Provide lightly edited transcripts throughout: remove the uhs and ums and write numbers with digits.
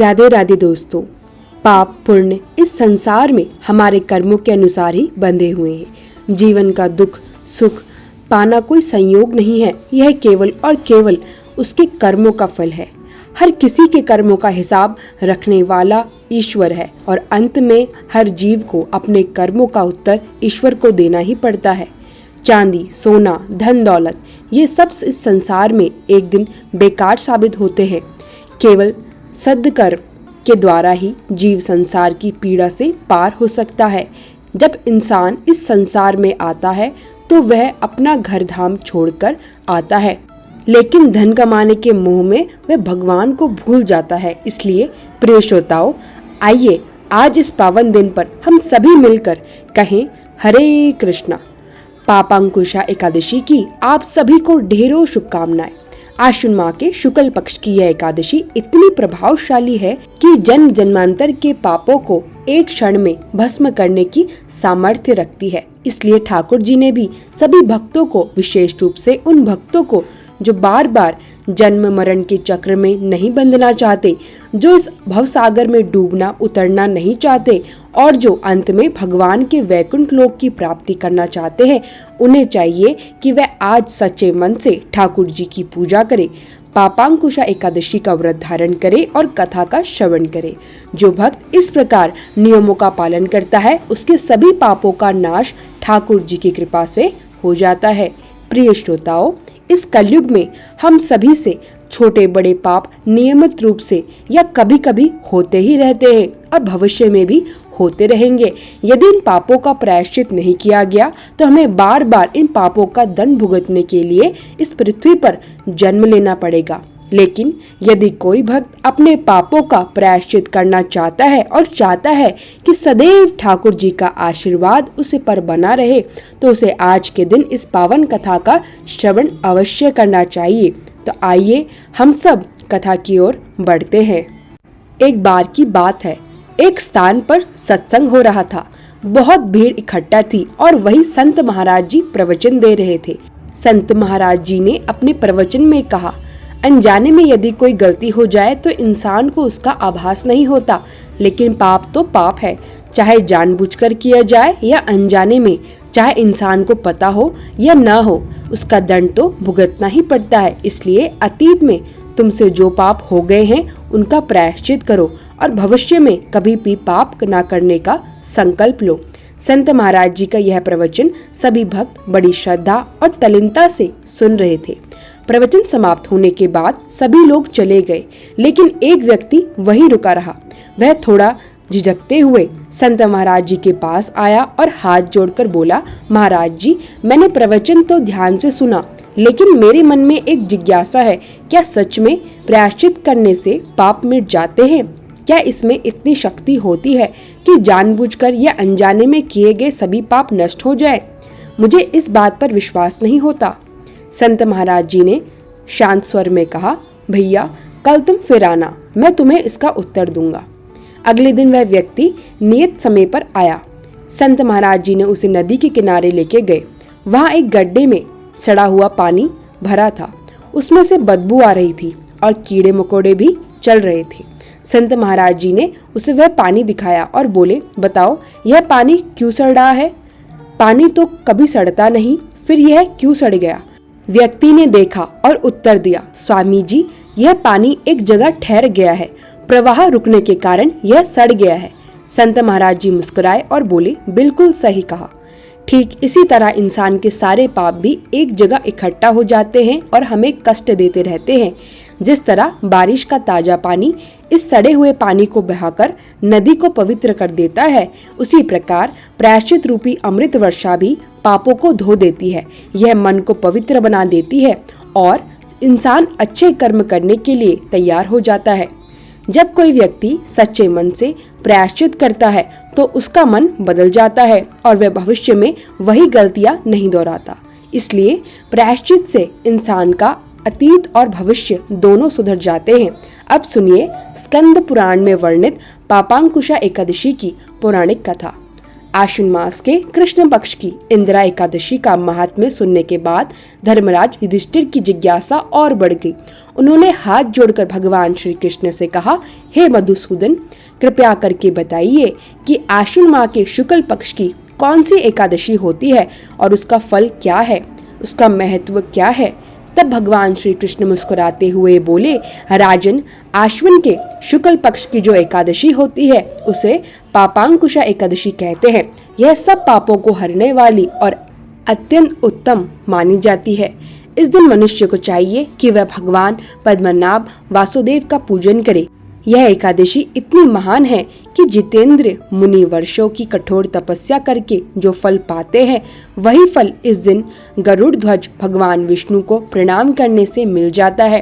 राधे राधे दोस्तों। पाप पुण्य इस संसार में हमारे कर्मों के अनुसार ही बंधे हुए हैं। जीवन का दुख सुख पाना कोई संयोग नहीं है, यह केवल और केवल उसके कर्मों का फल है। हर किसी के कर्मों का हिसाब रखने वाला ईश्वर है और अंत में हर जीव को अपने कर्मों का उत्तर ईश्वर को देना ही पड़ता है। चांदी सोना धन दौलत ये सब इस संसार में एक दिन बेकार साबित होते हैं। केवल सद्कर्म के द्वारा ही जीव संसार की पीड़ा से पार हो सकता है। जब इंसान इस संसार में आता है तो वह अपना घर धाम छोड़कर आता है, लेकिन धन कमाने के मोह में वह भगवान को भूल जाता है। इसलिए प्रिय श्रोताओं, आइए आज इस पावन दिन पर हम सभी मिलकर कहें हरे कृष्णा। पापांकुशा एकादशी की आप सभी को ढेरों शुभकामनाएं। आश्विन माह के शुक्ल पक्ष की यह एकादशी इतनी प्रभावशाली है कि जन्म जन्मांतर के पापों को एक क्षण में भस्म करने की सामर्थ्य रखती है। इसलिए ठाकुर जी ने भी सभी भक्तों को, विशेष रूप से उन भक्तों को जो बार बार जन्म मरण के चक्र में नहीं बंधना चाहते, जो इस भवसागर में डूबना उतरना नहीं चाहते और जो अंत में भगवान के वैकुंठ लोक की प्राप्ति करना चाहते हैं, उन्हें चाहिए कि वह आज सच्चे मन से ठाकुर जी की पूजा करें, पापांकुशा एकादशी का व्रत धारण करे और कथा का श्रवण करे। जो भक्त इस प्रकार नियमों का पालन करता है, उसके सभी पापों का नाश ठाकुर जी की कृपा से हो जाता है। प्रिय श्रोताओं, इस कलयुग में हम सभी से छोटे बड़े पाप नियमित रूप से या कभी कभी होते ही रहते हैं और भविष्य में भी होते रहेंगे। यदि इन पापों का प्रायश्चित नहीं किया गया तो हमें बार बार इन पापों का दंड भुगतने के लिए इस पृथ्वी पर जन्म लेना पड़ेगा। लेकिन यदि कोई भक्त अपने पापों का प्रायश्चित करना चाहता है और चाहता है कि सदैव ठाकुर जी का आशीर्वाद उसे पर बना रहे, तो उसे आज के दिन इस पावन कथा का श्रवण अवश्य करना चाहिए। तो आइए हम सब कथा की ओर बढ़ते हैं। एक बार की बात है, एक स्थान पर सत्संग हो रहा था। बहुत भीड़ इकट्ठा थी और वही संत महाराज जी प्रवचन दे रहे थे। संत महाराज जी ने अपने प्रवचन में कहा, अनजाने में यदि कोई गलती हो जाए तो इंसान को उसका आभास नहीं होता, लेकिन पाप तो पाप है, चाहे जानबूझकर किया जाए या अनजाने में, चाहे इंसान को पता हो या न हो, उसका दंड तो भुगतना ही पड़ता है। इसलिए अतीत में तुमसे जो पाप हो गए हैं उनका प्रायश्चित करो और भविष्य में कभी भी पाप न करने का संकल्प लो। संत महाराज जी का यह प्रवचन सभी भक्त बड़ी श्रद्धा और तल्लीनता से सुन रहे थे। प्रवचन समाप्त होने के बाद सभी लोग चले गए, लेकिन एक व्यक्ति वहीं रुका रहा। वह थोड़ा झिझकते हुए संत महाराज जी के पास आया और हाथ जोड़कर बोला, महाराज जी, मैंने प्रवचन तो ध्यान से सुना, लेकिन मेरे मन में एक जिज्ञासा है, क्या सच में प्रायश्चित करने से पाप मिट जाते हैं? क्या इसमें इतनी शक्ति होती है कि जानबूझकर या अनजाने में किए गए सभी पाप नष्ट हो जाए? मुझे इस बात पर विश्वास नहीं होता। संत महाराज जी ने शांत स्वर में कहा, भैया कल तुम फिर आना, मैं तुम्हें इसका उत्तर दूंगा। अगले दिन वह व्यक्ति नियत समय पर आया। संत महाराज जी ने उसे नदी के किनारे लेके गए। वहाँ एक गड्ढे में सड़ा हुआ पानी भरा था। उसमें से बदबू आ रही थी और कीड़े मकोड़े भी चल रहे थे। संत महाराज जी ने उसे वह पानी दिखाया और बोले, बताओ यह पानी क्यों सड़ रहा है? पानी तो कभी सड़ता नहीं, फिर यह क्यों सड़ गया? व्यक्ति ने देखा और उत्तर दिया, स्वामी जी, यह पानी एक जगह ठहर गया है, प्रवाह रुकने के कारण यह सड़ गया है। संत महाराज जी मुस्कुराए और बोले, बिल्कुल सही कहा। ठीक इसी तरह इंसान के सारे पाप भी एक जगह इकट्ठा हो जाते हैं और हमें कष्ट देते रहते हैं। जिस तरह बारिश का ताजा पानी इस सड़े हुए पानी को बहाकर नदी को पवित्र कर देता है, उसी प्रकार प्रायश्चित रूपी अमृत वर्षा भी पापों को धो देती है। यह मन को पवित्र बना देती है और इंसान अच्छे कर्म करने के लिए तैयार हो जाता है। जब कोई व्यक्ति सच्चे मन से प्रायश्चित करता है तो उसका मन बदल जाता है और वह भविष्य में वही गलतियां नहीं दोहराता। इसलिए प्रायश्चित से इंसान का अतीत और भविष्य दोनों सुधर जाते हैं। अब सुनिए स्कंद पुराण में वर्णित पापांकुशा एकादशी की पौराणिक कथा। आश्विन मास के कृष्ण पक्ष की इंदिरा एकादशी का महात्म्य सुनने के बाद धर्मराज युधिष्ठिर की जिज्ञासा और बढ़ गई। उन्होंने हाथ जोड़कर भगवान श्री कृष्ण से कहा, हे मधुसूदन, कृपया करके बताइए कि आश्विन माह के शुक्ल पक्ष की कौन सी एकादशी होती है और उसका फल क्या है, उसका महत्व क्या है। तब भगवान श्री कृष्ण मुस्कुराते हुए बोले, राजन, आश्विन के शुक्ल पक्ष की जो एकादशी होती है उसे पापांकुशा एकादशी कहते हैं। यह सब पापों को हरने वाली और अत्यंत उत्तम मानी जाती है। इस दिन मनुष्य को चाहिए कि वह भगवान पद्मनाभ वासुदेव का पूजन करे। यह एकादशी इतनी महान है कि जितेंद्र मुनि वर्षों की कठोर तपस्या करके जो फल पाते हैं, वही फल इस दिन गरुड़ ध्वज भगवान विष्णु को प्रणाम करने से मिल जाता है।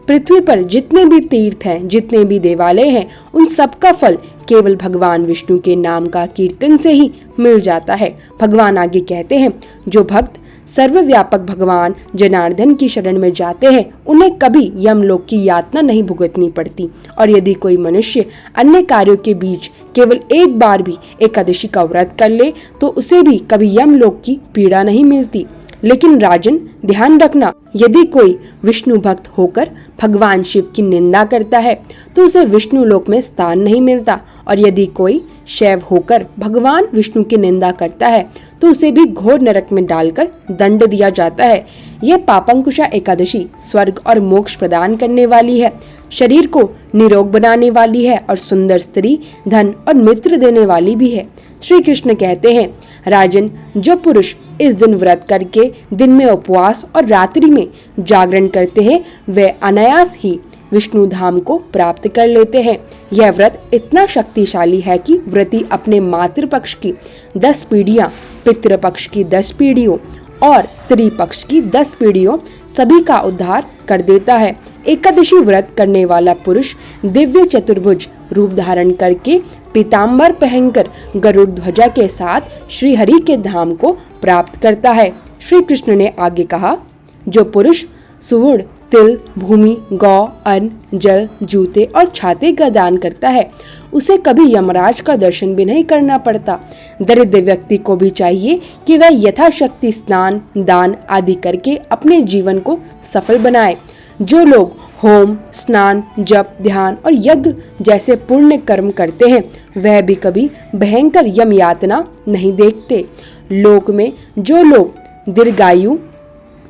पृथ्वी पर जितने भी तीर्थ हैं, जितने भी देवालय हैं, उन सब का फल केवल भगवान विष्णु के नाम का कीर्तन से ही मिल जाता है। भगवान आगे कहते हैं, जो भक्त सर्वव्यापक भगवान जनार्दन की शरण में जाते हैं, उन्हें कभी यमलोक की यातना नहीं भुगतनी पड़ती। और यदि कोई मनुष्य अन्य कार्यों के बीच केवल एक बार भी एकादशी का व्रत कर ले तो उसे भी कभी यमलोक की पीड़ा नहीं मिलती। लेकिन राजन, ध्यान रखना, यदि कोई विष्णु भक्त होकर भगवान शिव की निंदा करता है तो उसे विष्णु लोक में स्थान नहीं मिलता, और यदि कोई शैव होकर भगवान विष्णु की निंदा करता है तो उसे भी घोर नरक में डालकर दंड दिया जाता है। यह पापांकुशा एकादशी स्वर्ग और मोक्ष प्रदान करने वाली है, शरीर को निरोग बनाने वाली है और सुंदर स्त्री, धन और मित्र देने वाली भी है। श्री कृष्ण कहते हैं, राजन, जो पुरुष इस दिन व्रत करके दिन में उपवास और रात्रि में जागरण करते हैं, वे अनायास ही विष्णु धाम को प्राप्त कर लेते हैं। यह व्रत इतना शक्तिशाली है कि व्रती अपने मातृपक्ष की 10 पीढ़ियां, पितृपक्ष की 10 पीढ़ियों और स्त्री पक्ष की 10 पीढ़ियों सभी का उद्धार कर देता है। एकादशी व्रत करने वाला पुरुष दिव्य चतुर्भुज रूप धारण करके पीताम्बर पहनकर गरुड़ ध्वजा के साथ श्री हरि के धाम को प्राप्त करता है। श्री कृष्ण ने आगे कहा, जो पुरुष सुवर्ण, तिल, भूमि, गौ, अन्न, जल, जूते और छाते का दान करता है, उसे कभी यमराज का दर्शन भी नहीं करना पड़ता। दरिद्र व्यक्ति को भी चाहिए कि वह यथाशक्ति स्नान, दान आदि करके अपने जीवन को सफल बनाए। जो लोग होम, स्नान, जप, ध्यान और यज्ञ जैसे पुण्य कर्म करते हैं, वह भी कभी भयंकर यम यातना नहीं देखते। लोक में जो लोग दीर्घायु,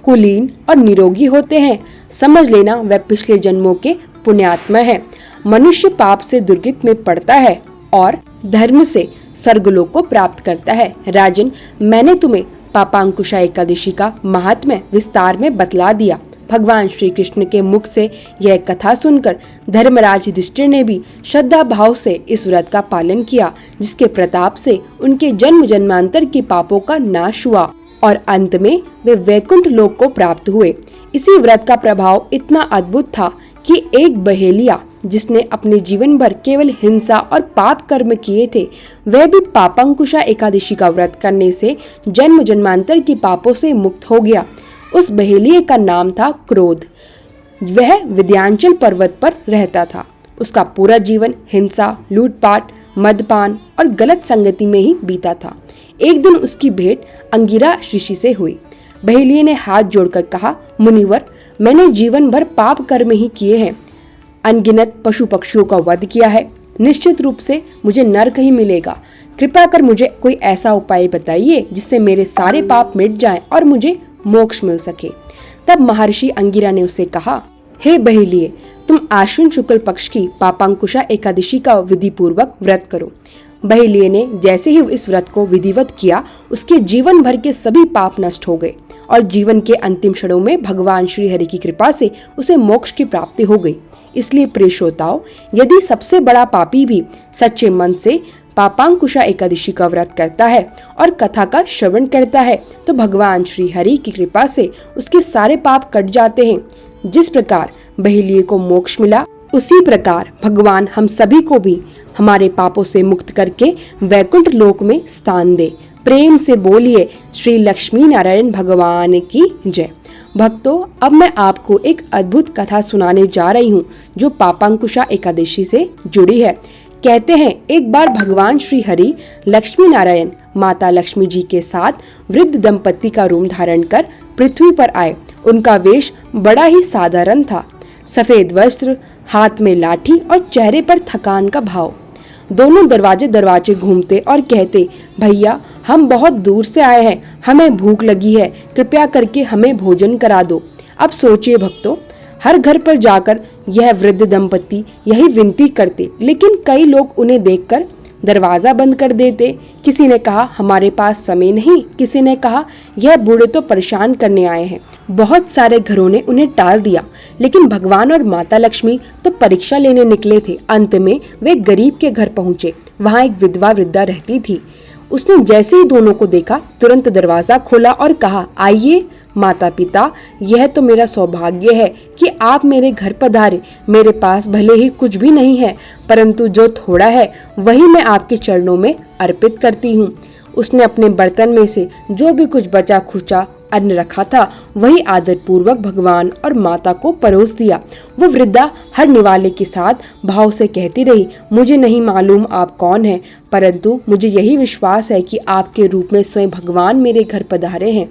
कुलीन और निरोगी होते हैं, समझ लेना वह पिछले जन्मों के पुण्यात्मा है। मनुष्य पाप से दुर्गति में पड़ता है और धर्म से स्वर्गलोक को प्राप्त करता है। राजन, मैंने तुम्हें पापांकुशा एकादशी का महात्म्य विस्तार में बतला दिया। भगवान श्री कृष्ण के मुख से यह कथा सुनकर धर्मराज युधिष्ठिर ने भी श्रद्धा भाव से इस व्रत का पालन किया, जिसके प्रताप से उनके जन्म जन्मांतर के पापों का नाश हुआ और अंत में वे वैकुंठ लोक को प्राप्त हुए। इसी व्रत का प्रभाव इतना अद्भुत था कि एक बहेलिया जिसने अपने जीवन भर केवल हिंसा और पाप कर्म किए थे, वह भी पापांकुशा एकादशी का व्रत करने से जन्म जन्मांतर के पापों से मुक्त हो गया। उस बहेलिये का नाम था क्रोध। वह विंध्याचल पर्वत पर रहता था। उसका पूरा जीवन हिंसा, लूटपाट, मदपान और गलत संगति में ही बीता था। एक दिन उसकी भेंट अंगिरा ऋषि से हुई। बहेलिये ने हाथ जोड़कर कहा, मुनिवर, मैंने जीवन भर पाप कर्म ही किए हैं, अनगिनत पशु पक्षियों का वध किया है। निश्चित रूप से मुझे नरक ही मिलेगा। कृपया कर मुझे कोई ऐसा उपाय बताइए जिससे मेरे सारे पाप मिट जाएं और मुझे मोक्ष मिल सके। तब महर्षि अंगिरा ने उसे कहा, हे बहेलिये, तुम आश्विन शुक्ल पक्ष की पापांकुशा एकादशी का विधि पूर्वक व्रत करो। बहेलिये ने जैसे ही इस व्रत को विधिवत किया, उसके जीवन भर के सभी पाप नष्ट हो गए और जीवन के अंतिम क्षणों में भगवान श्री हरि की कृपा से उसे मोक्ष की प्राप्ति हो गई। इसलिए प्रिय श्रोताओ, यदि सबसे बड़ा पापी भी सच्चे मन से पापांकुशा एकादशी का व्रत करता है और कथा का श्रवण करता है, तो भगवान श्री हरि की कृपा से उसके सारे पाप कट जाते हैं। जिस प्रकार बहेलिये को मोक्ष मिला, उसी प्रकार भगवान हम सभी को भी हमारे पापों से मुक्त करके वैकुंठ लोक में स्थान दे। प्रेम से बोलिए श्री लक्ष्मी नारायण भगवान की जय। भक्तों, अब मैं आपको एक अद्भुत कथा सुनाने जा रही हूँ जो पापांकुशा एकादशी से जुड़ी है। कहते हैं, एक बार भगवान श्री हरि लक्ष्मी नारायण माता लक्ष्मी जी के साथ वृद्ध दंपति का रूप धारण कर पृथ्वी पर आए। उनका वेश बड़ा ही साधारण था, सफेद वस्त्र, हाथ में लाठी और चेहरे पर थकान का भाव। दोनों दरवाजे घूमते और कहते, भैया हम बहुत दूर से आए हैं, हमें भूख लगी है, कृपया करके हमें भोजन करा दो। अब सोचिए भक्तों, हर घर पर जाकर यह वृद्ध दंपति यही विनती करते, लेकिन कई लोग उन्हें देखकर दरवाजा बंद कर देते। किसी ने कहा हमारे पास समय नहीं, किसी ने कहा यह बूढ़े तो परेशान करने आए हैं। बहुत सारे घरों ने उन्हें टाल दिया, लेकिन भगवान और माता लक्ष्मी तो परीक्षा लेने निकले थे। अंत में वे गरीब के घर पहुँचे। वहाँ एक विधवा वृद्धा रहती थी। उसने जैसे ही दोनों को देखा तुरंत दरवाजा खोला और कहा, आइए माता पिता, यह तो मेरा सौभाग्य है कि आप मेरे घर पधारे। मेरे पास भले ही कुछ भी नहीं है, परंतु जो थोड़ा है वही मैं आपके चरणों में अर्पित करती हूँ। उसने अपने बर्तन में से जो भी कुछ बचा खुचा अन्न रखा था वही आदर पूर्वक भगवान और माता को परोस दिया। वो वृद्धा हर निवाले के साथ भाव से कहती रही, मुझे नहीं मालूम आप कौन हैं, परंतु मुझे यही विश्वास है कि आपके रूप में स्वयं भगवान मेरे घर पधारे हैं।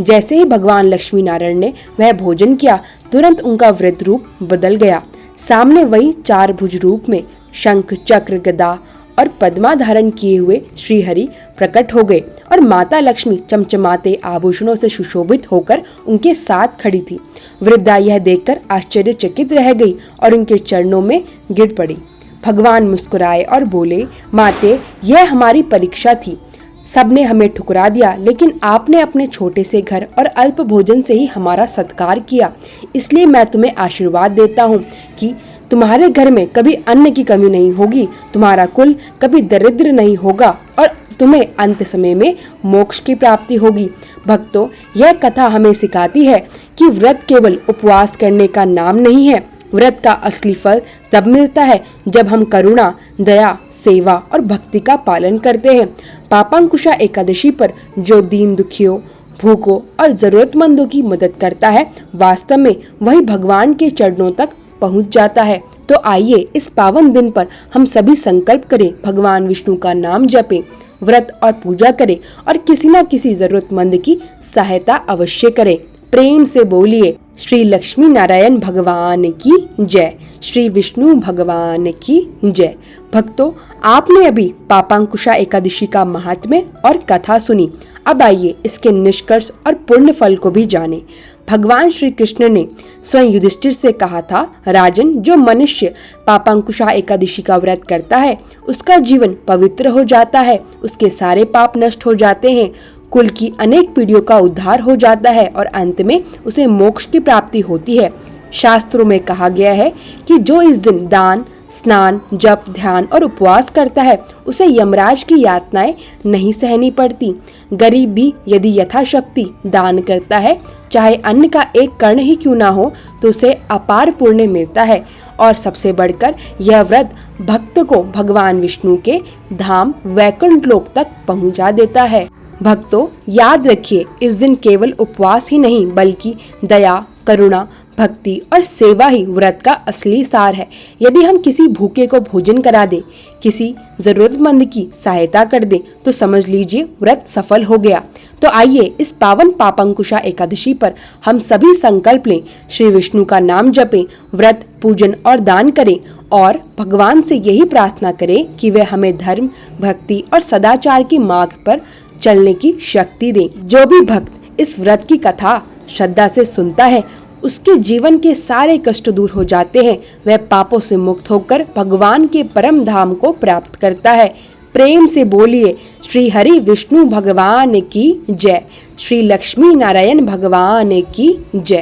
जैसे ही भगवान लक्ष्मी नारायण ने वह भोजन किया, तुरंत उनका वृद्ध रूप बदल गया। सामने वही 4 भुज रूप में शंख, चक्र, गदा और पद्मा धारण किए हुए श्री हरि प्रकट हो गए और माता लक्ष्मी चमचमाते आभूषणों से सुशोभित होकर उनके साथ खड़ी थी। वृद्धा यह देखकर आश्चर्यचकित रह गई और उनके चरणों में गिर पड़ी। भगवान मुस्कुराए और बोले, माते, यह हमारी परीक्षा थी। सबने हमें ठुकरा दिया, लेकिन आपने अपने छोटे से घर और अल्प भोजन से ही हमारा सत्कार किया। इसलिए मैं तुम्हें आशीर्वाद देता हूँ कि तुम्हारे घर में कभी अन्न की कमी नहीं होगी, तुम्हारा कुल कभी दरिद्र नहीं होगा और तुम्हें अंत समय में मोक्ष की प्राप्ति होगी। भक्तों, यह कथा हमें सिखाती है कि व्रत केवल उपवास करने का नाम नहीं है। व्रत का असली फल तब मिलता है जब हम करुणा, दया, सेवा और भक्ति का पालन करते हैं। पापांकुशा एकादशी पर जो दीन दुखियों, भूखों और जरूरतमंदों की मदद करता है, वास्तव में वही भगवान के चरणों तक पहुंच जाता है। तो आइए इस पावन दिन पर हम सभी संकल्प करें, भगवान विष्णु का नाम जपें, व्रत और पूजा करें और किसी न किसी जरूरतमंद की सहायता अवश्य करें। प्रेम से बोलिए, श्री लक्ष्मी नारायण भगवान की जय, श्री विष्णु भगवान की जय। भक्तों, आपने अभी पापांकुशा एकादशी का महात्म्य और कथा सुनी। अब आइए इसके निष्कर्ष और पुण्य फल को भी जानें। भगवान श्री कृष्ण ने स्वयं युधिष्ठिर से कहा था, राजन, जो मनुष्य पापांकुशा एकादशी का व्रत करता है उसका जीवन पवित्र हो जाता है, उसके सारे पाप नष्ट हो जाते हैं, कुल की अनेक पीढ़ियों का उद्धार हो जाता है और अंत में उसे मोक्ष की प्राप्ति होती है। शास्त्रों में कहा गया है कि जो इस दिन दान, स्नान, जप, ध्यान और उपवास करता है उसे यमराज की यातनाएं नहीं सहनी पड़ती। गरीब भी यदि यथाशक्ति दान करता है, चाहे अन्न का एक कण ही क्यों ना हो, तो उसे अपार पुण्य मिलता है। और सबसे बढ़कर यह व्रत भक्त को भगवान विष्णु के धाम वैकुंठ लोक तक पहुंचा देता है। भक्तों, याद रखिए, इस दिन केवल उपवास ही नहीं बल्कि दया, करुणा, भक्ति और सेवा ही व्रत का असली सार है। यदि हम किसी भूखे को भोजन करा दे, किसी जरूरतमंद की सहायता कर दे, तो समझ लीजिए व्रत सफल हो गया। तो आइए इस पावन पापांकुशा एकादशी पर हम सभी संकल्प लें, श्री विष्णु का नाम जपें, व्रत, पूजन और दान करें और भगवान से यही प्रार्थना करें कि वे हमें धर्म, भक्ति और सदाचार के मार्ग पर चलने की शक्ति दें। जो भी भक्त इस व्रत की कथा श्रद्धा से सुनता है, उसके जीवन के सारे कष्ट दूर हो जाते हैं। वह पापों से मुक्त होकर भगवान के परम धाम को प्राप्त करता है। प्रेम से बोलिए, श्री हरि विष्णु भगवान की जय, श्री लक्ष्मी नारायण भगवान की जय।